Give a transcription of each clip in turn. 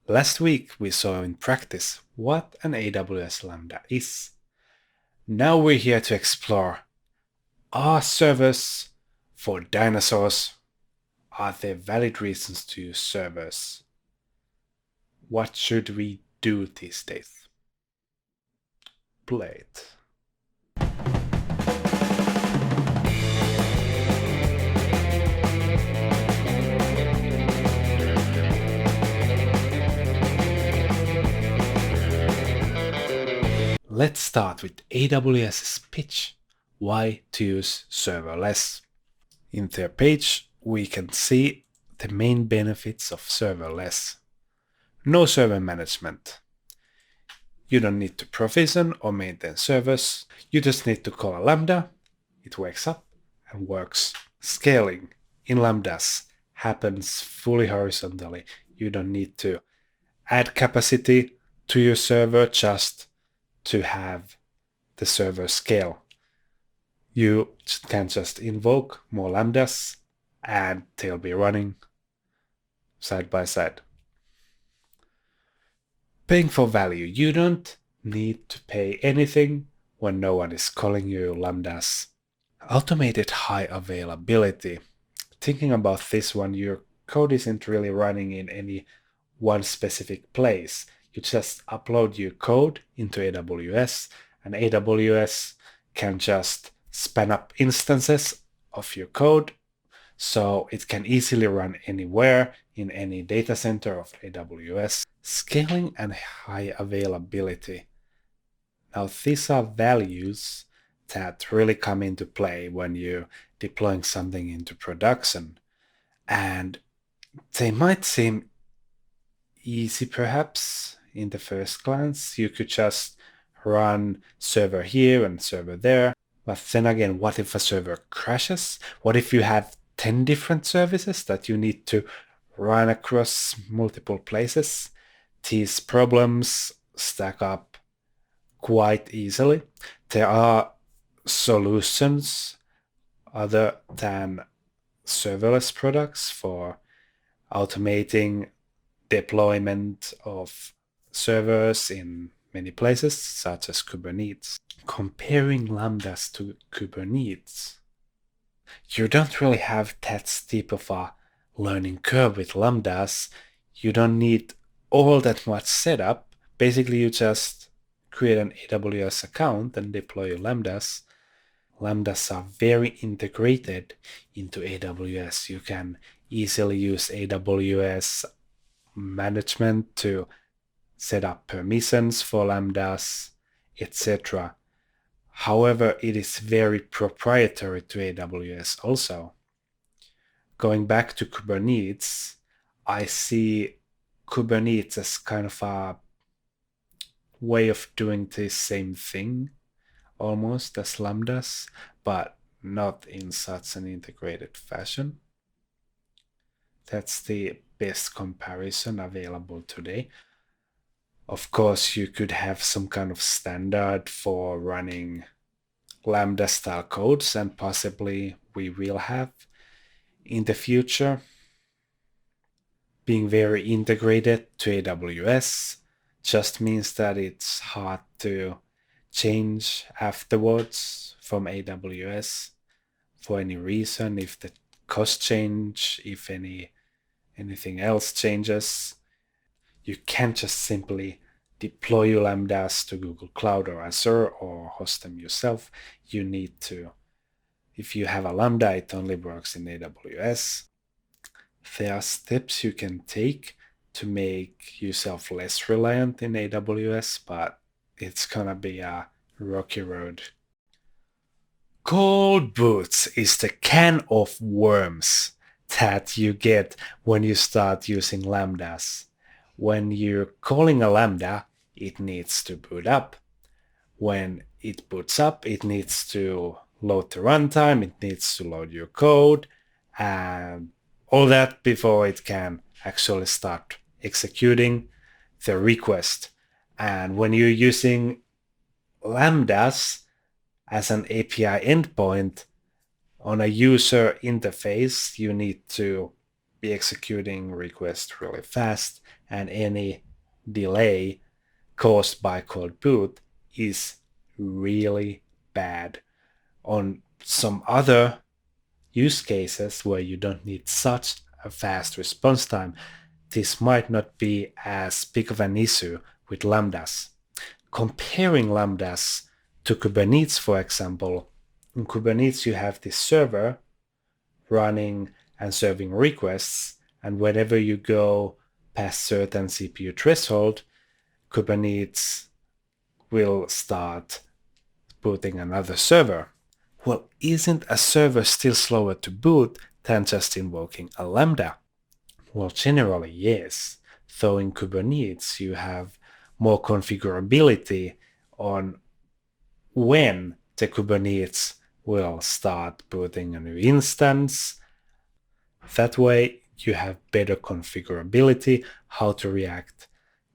Last week we saw in practice what an AWS Lambda is. Now we're here to explore, are servers for dinosaurs? Are there valid reasons to use servers? What should we do these days? Play it. Let's start with AWS's pitch, why to use serverless. In their page, we can see the main benefits of serverless. No server management. You don't need to provision or maintain servers. You just need to call a Lambda. It wakes up and works. Scaling in Lambdas happens fully horizontally. You don't need to add capacity to your server just to have the server scale. You can just invoke more Lambdas and they'll be running side by side. Paying for value. You don't need to pay anything when no one is calling you Lambdas. Automated high availability. Thinking about this one, your code isn't really running in any one specific place. You just upload your code into AWS, and AWS can just spin up instances of your code so it can easily run anywhere in any data center of AWS. Scaling and high availability. Now these are values that really come into play when you're deploying something into production, and they might seem easy perhaps in the first glance. You could just run server here and server there, but then again, what if a server crashes? What if you have 10 different services that you need to run across multiple places? These problems stack up quite easily. There are solutions other than serverless products for automating deployment of servers in many places, such as Kubernetes. Comparing Lambdas to Kubernetes, you don't really have that steep of a learning curve with Lambdas. You don't need all that much setup. Basically, you just create an AWS account and deploy your Lambdas. Lambdas are very integrated into AWS. You can easily use AWS management to set up permissions for Lambdas, etc. However, it is very proprietary to AWS also. Going back to Kubernetes, I see Kubernetes as kind of a way of doing the same thing almost as Lambdas, but not in such an integrated fashion. That's the best comparison available today. Of course, you could have some kind of standard for running Lambda style codes, and possibly we will have in the future. Being very integrated to AWS just means that it's hard to change afterwards from AWS for any reason. If the cost change, if anything else changes, you can't just simply deploy your Lambdas to Google Cloud or Azure or host them yourself. You need to, if you have a Lambda, it only works in AWS. There are steps you can take to make yourself less reliant in AWS, but it's gonna be a rocky road. Cold boots is the can of worms that you get when you start using Lambdas. When you're calling a Lambda, it needs to boot up. When it boots up, it needs to load the runtime, it needs to load your code, and all that before it can actually start executing the request. And when you're using Lambdas as an API endpoint on a user interface, you need to be executing requests really fast, and any delay caused by cold boot is really bad. On some other use cases where you don't need such a fast response time, this might not be as big of an issue with lambdas. Comparing lambdas to Kubernetes, for example, in Kubernetes you have this server running and serving requests, and whenever you go past certain CPU threshold, Kubernetes will start booting another server. Well, isn't a server still slower to boot than just invoking a Lambda? Well, generally yes, though in Kubernetes you have more configurability on when the Kubernetes will start booting a new instance. That way you have better configurability, how to react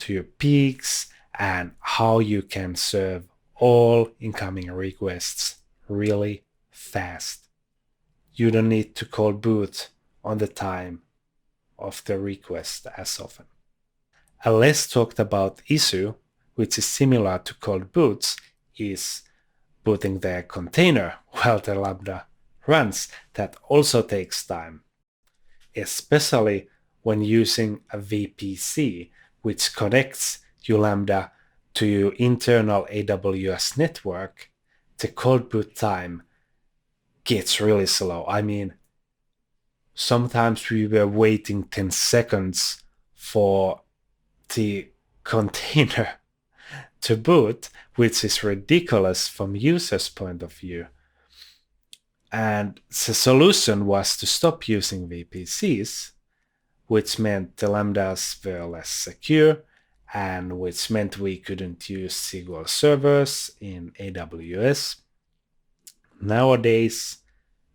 to your peaks, and how you can serve all incoming requests really fast. You don't need to cold boot on the time of the request as often. A less talked about issue, which is similar to cold boots, is booting the container while the Lambda runs. That also takes time, especially when using a VPC, which connects your Lambda to your internal AWS network. The cold boot time gets really slow. I mean, sometimes we were waiting 10 seconds for the container to boot, which is ridiculous from users' point of view. And the solution was to stop using VPCs, which meant the Lambdas were less secure, and which meant we couldn't use SQL servers in AWS. Nowadays,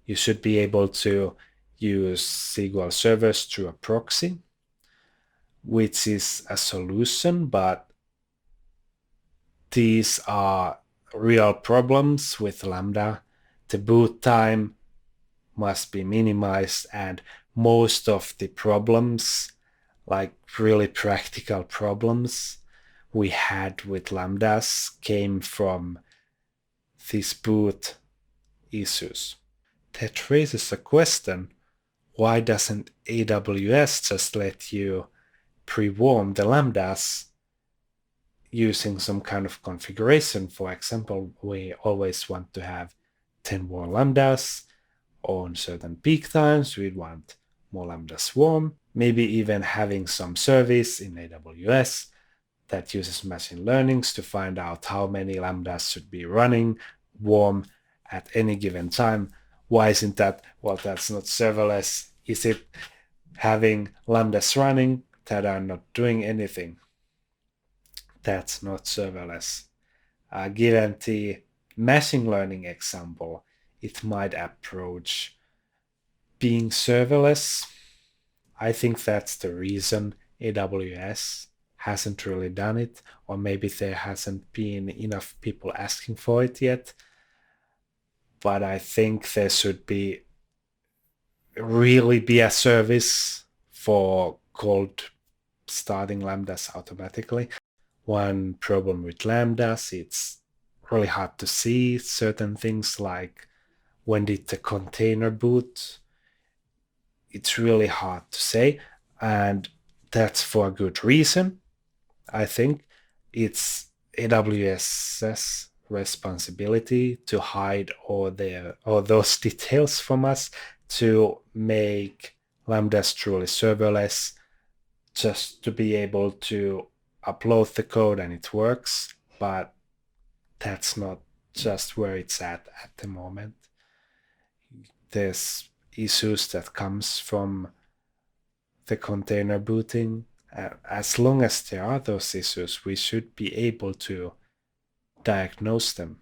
you should be able to use SQL servers through a proxy, which is a solution, but these are real problems with Lambda. The boot time must be minimized, and most of the problems, like really practical problems we had with Lambdas, came from these boot issues. That raises a question: why doesn't AWS just let you pre-warm the Lambdas using some kind of configuration? For example, we always want to have 10 more Lambdas on certain peak times. We'd want more Lambdas warm, maybe even having some service in AWS that uses machine learnings to find out how many Lambdas should be running warm at any given time. Why isn't that? Well, that's not serverless. Is it having Lambdas running that are not doing anything? That's not serverless. Given the machine learning example, it might approach being serverless. I think that's the reason AWS hasn't really done it, or maybe there hasn't been enough people asking for it yet. But I think there should really be a service for cold starting Lambdas automatically. One problem with Lambdas, it's really hard to see certain things like when did the container boot. It's really hard to say, and that's for a good reason. I think it's AWS's responsibility to hide all those details from us, to make Lambdas truly serverless, just to be able to upload the code and it works. But that's not just where it's at the moment. There's issues that comes from the container booting. As long as there are those issues, we should be able to diagnose them.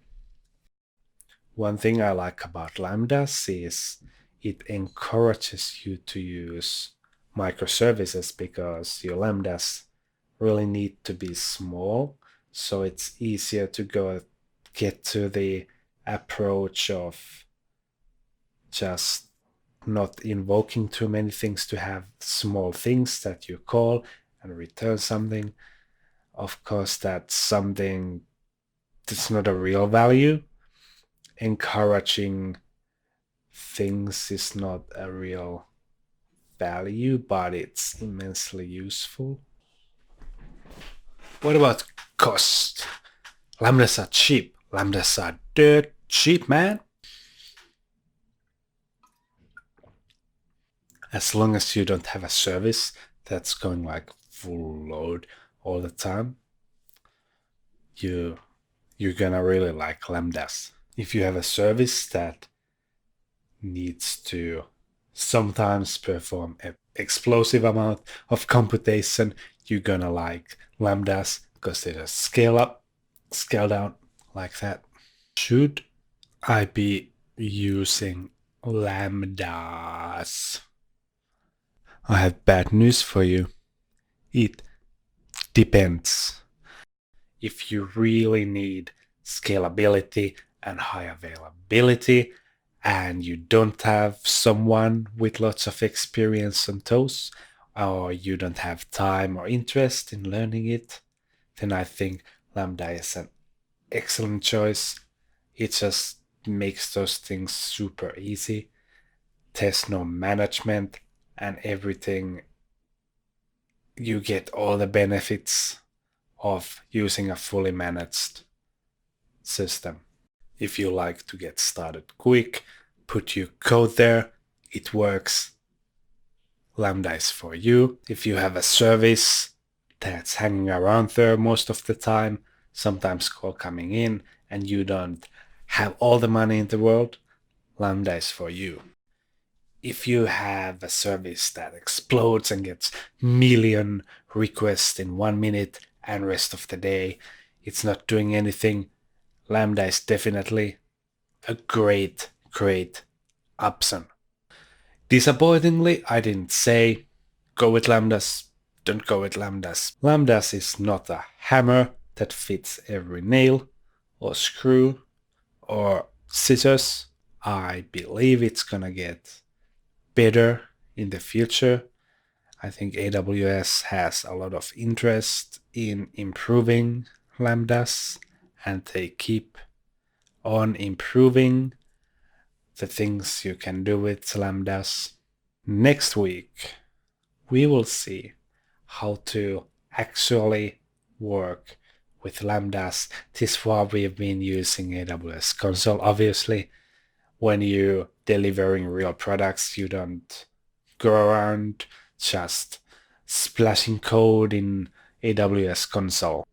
One thing I like about Lambdas is it encourages you to use microservices, because your Lambdas really need to be small, so it's easier to get to the approach of just not invoking too many things, to have small things that you call and return something. Of course, that's something that's not a real value. Encouraging things is not a real value, but it's immensely useful. What about cost? Lambdas are cheap. Lambdas are dirt cheap, man. As long as you don't have a service that's going like full load all the time, you're gonna really like Lambdas. If you have a service that needs to sometimes perform an explosive amount of computation, you're gonna like Lambdas because they just scale up, scale down like that. Should I be using Lambdas? I have bad news for you. It depends. If you really need scalability and high availability, and you don't have someone with lots of experience on those, or you don't have time or interest in learning it, then I think Lambda is an excellent choice. It just makes those things super easy. There's no management and everything. You get all the benefits of using a fully managed system. If you like to get started quick, put your code there, it works. Lambda is for you. If you have a service that's hanging around there most of the time, sometimes call coming in, and you don't have all the money in the world, Lambda is for you. If you have a service that explodes and gets million requests in 1 minute and rest of the day it's not doing anything, Lambda is definitely a great option. Disappointingly, I didn't say go with Lambdas, don't go with Lambdas. Lambdas is not a hammer that fits every nail or screw or scissors. I believe it's gonna get better in the future. I think AWS has a lot of interest in improving Lambdas, and they keep on improving the things you can do with Lambdas. Next week, we will see how to actually work with Lambdas. This is why we've been using AWS Console. Obviously, when you're delivering real products, you don't go around just splashing code in AWS Console.